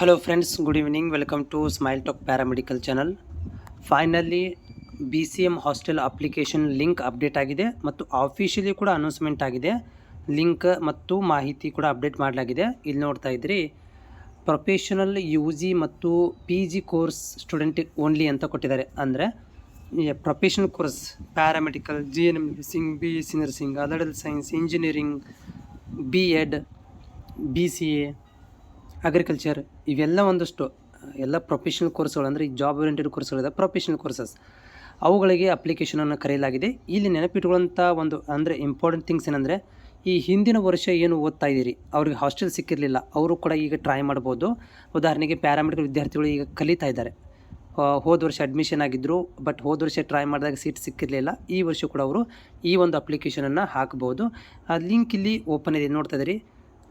Hello friends, good evening. Welcome to Smile Talk Paramedical channel. Finally BCM hostel application link update ಆಗಿದೆ ಮತ್ತು officially ಕೂಡ announcement ಆಗಿದೆ. Link ಮತ್ತು ಮಾಹಿತಿ ಕೂಡ ಅಪ್ಡೇಟ್ ಮಾಡಲಾಗಿದೆ. ಇಲ್ಲಿ ನೋಡ್ತಾ ಇದ್ರಿ ಪ್ರೊಫೆಷನಲ್ UG ಮತ್ತು PG ಕೋರ್ಸ್ ಸ್ಟೂಡೆಂಟಿಗೆ ಓನ್ಲಿ ಅಂತ ಕೊಟ್ಟಿದ್ದಾರೆ. ಅಂದರೆ professional course paramedical, GNM nursing, BSc nursing, other science, engineering, B.Ed, BCA, agriculture, ಇವೆಲ್ಲ ಒಂದಷ್ಟು ಎಲ್ಲ ಪ್ರೊಫೆಷನಲ್ ಕೋರ್ಸ್ಗಳು, ಅಂದರೆ ಈ ಜಾಬ್ ಓರಿಯೆಂಟೆಡ್ ಕೋರ್ಸ್ಗಳಿದೆ, ಪ್ರೊಫೆಷನಲ್ ಕೋರ್ಸಸ್, ಅವುಗಳಿಗೆ ಅಪ್ಲಿಕೇಶನನ್ನು ಕರೆಯಲಾಗಿದೆ. ಇಲ್ಲಿ ನೆನಪಿಟ್ಟುಕೊಳ್ಳುವಂಥ ಒಂದು ಅಂದರೆ ಇಂಪಾರ್ಟೆಂಟ್ ಥಿಂಗ್ಸ್ ಏನಂದರೆ, ಈ ಹಿಂದಿನ ವರ್ಷ ಏನು ಓದ್ತಾ ಇದ್ದೀರಿ ಅವ್ರಿಗೆ ಹಾಸ್ಟೆಲ್ ಸಿಕ್ಕಿರಲಿಲ್ಲ, ಅವರು ಕೂಡ ಈಗ ಟ್ರೈ ಮಾಡ್ಬೋದು. ಉದಾಹರಣೆಗೆ ಪ್ಯಾರಾಮೆಡಿಕಲ್ ವಿದ್ಯಾರ್ಥಿಗಳು ಈಗ ಕಲಿತಾ ಇದ್ದಾರೆ. ಹೋದ ವರ್ಷ ಅಡ್ಮಿಷನ್ ಆಗಿದ್ದರು, ಬಟ್ ಹೋದ ವರ್ಷ ಟ್ರೈ ಮಾಡಿದಾಗ ಸೀಟ್ ಸಿಕ್ಕಿರಲಿಲ್ಲ. ಈ ವರ್ಷ ಕೂಡ ಅವರು ಈ ಒಂದು ಅಪ್ಲಿಕೇಶನನ್ನು ಹಾಕ್ಬೋದು. ಆ ಲಿಂಕ್ ಇಲ್ಲಿ ಓಪನ್ ಇದೆ, ನೋಡ್ತಾ ಇದ್ದೀರಿ.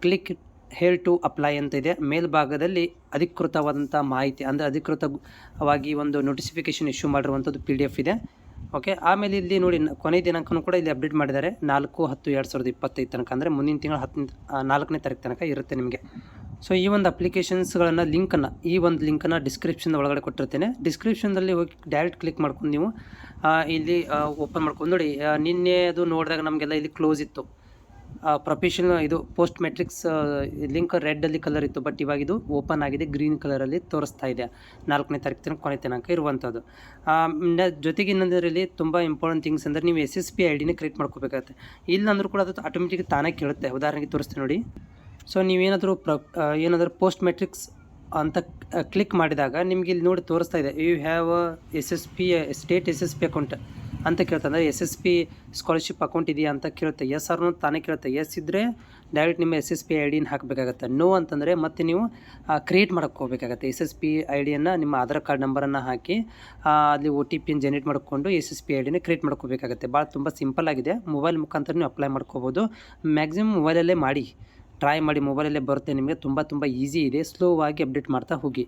ಕ್ಲಿಕ್ ಹೇರ್ ಟು ಅಪ್ಲೈ ಅಂತ ಇದೆ. ಮೇಲ್ಭಾಗದಲ್ಲಿ ಅಧಿಕೃತವಾದಂಥ ಮಾಹಿತಿ, ಅಂದರೆ ಅಧಿಕೃತವಾಗಿ ಒಂದು ನೋಟಿಫಿಕೇಷನ್ ಇಶ್ಯೂ ಮಾಡಿರುವಂಥದ್ದು PDF ಇದೆ. ಓಕೆ, ಆಮೇಲೆ ಇಲ್ಲಿ ನೋಡಿ ಕೊನೆಯ ದಿನಾಂಕನೂ ಕೂಡ ಇಲ್ಲಿ ಅಪ್ಡೇಟ್ ಮಾಡಿದ್ದಾರೆ. 4/10/2025 ತನಕ, ಅಂದರೆ ಮುಂದಿನ ತಿಂಗಳ 4ನೇ ತಾರೀಕು ತನಕ ಇರುತ್ತೆ ನಿಮಗೆ. ಸೊ ಈ ಒಂದು ಅಪ್ಲಿಕೇಶನ್ಸ್ಗಳನ್ನು ಈ ಒಂದು ಲಿಂಕನ್ನು ಡಿಸ್ಕ್ರಿಪ್ಷನ್ ಒಳಗಡೆ ಕೊಟ್ಟಿರ್ತೇನೆ. ಡಿಸ್ಕ್ರಿಪ್ಷನ್ದಲ್ಲಿ ಹೋಗಿ ಡೈರೆಕ್ಟ್ ಕ್ಲಿಕ್ ಮಾಡ್ಕೊಂಡು ನೀವು ಇಲ್ಲಿ ಓಪನ್ ಮಾಡ್ಕೊಂಡು ನೋಡಿ. ನಿನ್ನೆ ಅದು ನೋಡಿದಾಗ ನಮಗೆಲ್ಲ ಇಲ್ಲಿ ಕ್ಲೋಸ್ ಇತ್ತು. ಪ್ರೊಫೆಷನಲ್ ಇದು ಪೋಸ್ಟ್ ಮೆಟ್ರಿಕ್ಸ್ ಲಿಂಕ್ ರೆಡ್ಡಲ್ಲಿ ಕಲರ್ ಇತ್ತು, ಬಟ್ ಇವಾಗ ಇದು ಓಪನ್ ಆಗಿದೆ, ಗ್ರೀನ್ ಕಲರಲ್ಲಿ ತೋರಿಸ್ತಾ ಇದೆ. 4ನೇ ತಾರೀಕು ತನಕ ಕೊನೆ ತನಕ ಇರುವಂಥದ್ದು. ಜೊತೆಗೆ ಇನ್ನೊಂದರಲ್ಲಿ ತುಂಬ ಇಂಪಾರ್ಟೆಂಟ್ ಥಿಂಗ್ಸ್ ಅಂದರೆ ನೀವು SSP ID ಕ್ರಿಯೇಟ್ ಮಾಡ್ಕೋಬೇಕಾಗುತ್ತೆ. ಇಲ್ಲಂದ್ರೂ ಕೂಡ ಅದು ಆಟೋಮೆಟಿಕ್ ತಾನೇ ಕೇಳುತ್ತೆ. ಉದಾಹರಣೆಗೆ ತೋರಿಸ್ತೀನಿ ನೋಡಿ. ಸೊ ನೀವೇನಾದರೂ ಏನಾದರೂ ಪೋಸ್ಟ್ ಮೆಟ್ರಿಕ್ಸ್ ಅಂತ ಕ್ಲಿಕ್ ಮಾಡಿದಾಗ ನಿಮಗೆ ಇಲ್ಲಿ ನೋಡಿ ತೋರಿಸ್ತಾ ಇದೆ, you have SSP state SSP account ಅಂತ ಕೇಳ್ತಾ, ಅಂದರೆ SSP ಸ್ಕಾಲರ್ಶಿಪ್ ಅಕೌಂಟ್ ಇದೆಯಾ ಅಂತ ಕೇಳುತ್ತೆ. ಎಸ್ ಆರ್ ನೋ ತಾನೇ ಕೇಳುತ್ತೆ. ಎಸ್ ಇದ್ದರೆ ಡೈರೆಕ್ಟ್ ನಿಮ್ಮ SSP ID ಹಾಕಬೇಕಾಗತ್ತೆ. ನೋ ಅಂತಂದರೆ ಮತ್ತೆ ನೀವು ಕ್ರಿಯೇಟ್ ಮಾಡೋಕ್ಕೆ ಹೋಗಬೇಕಾಗತ್ತೆ. SSP ID ನಿಮ್ಮ ಆಧಾರ್ ಕಾರ್ಡ್ ನಂಬರನ್ನು ಹಾಕಿ ಅಲ್ಲಿ OTP ಜನ್ರೇಟ್ ಮಾಡಿಕೊಂಡು SSP ID ಕ್ರಿಯೇಟ್ ಮಾಡ್ಕೋಬೇಕಾಗತ್ತೆ. ಭಾಳ ತುಂಬ ಸಿಂಪಲ್ ಆಗಿದೆ. ಮೊಬೈಲ್ ಮುಖಾಂತರ ನೀವು ಅಪ್ಲೈ ಮಾಡ್ಕೋಬೋದು. ಮ್ಯಾಕ್ಸಿಮಮ್ ಮೊಬೈಲಲ್ಲೇ ಮಾಡಿ, ಟ್ರೈ ಮಾಡಿ, ಮೊಬೈಲಲ್ಲೇ ಬರುತ್ತೆ ನಿಮಗೆ. ತುಂಬ ಈಸಿ ಇದೆ. ಸ್ಲೋವಾಗಿ ಅಪ್ಡೇಟ್ ಮಾಡ್ತಾ ಹೋಗಿ.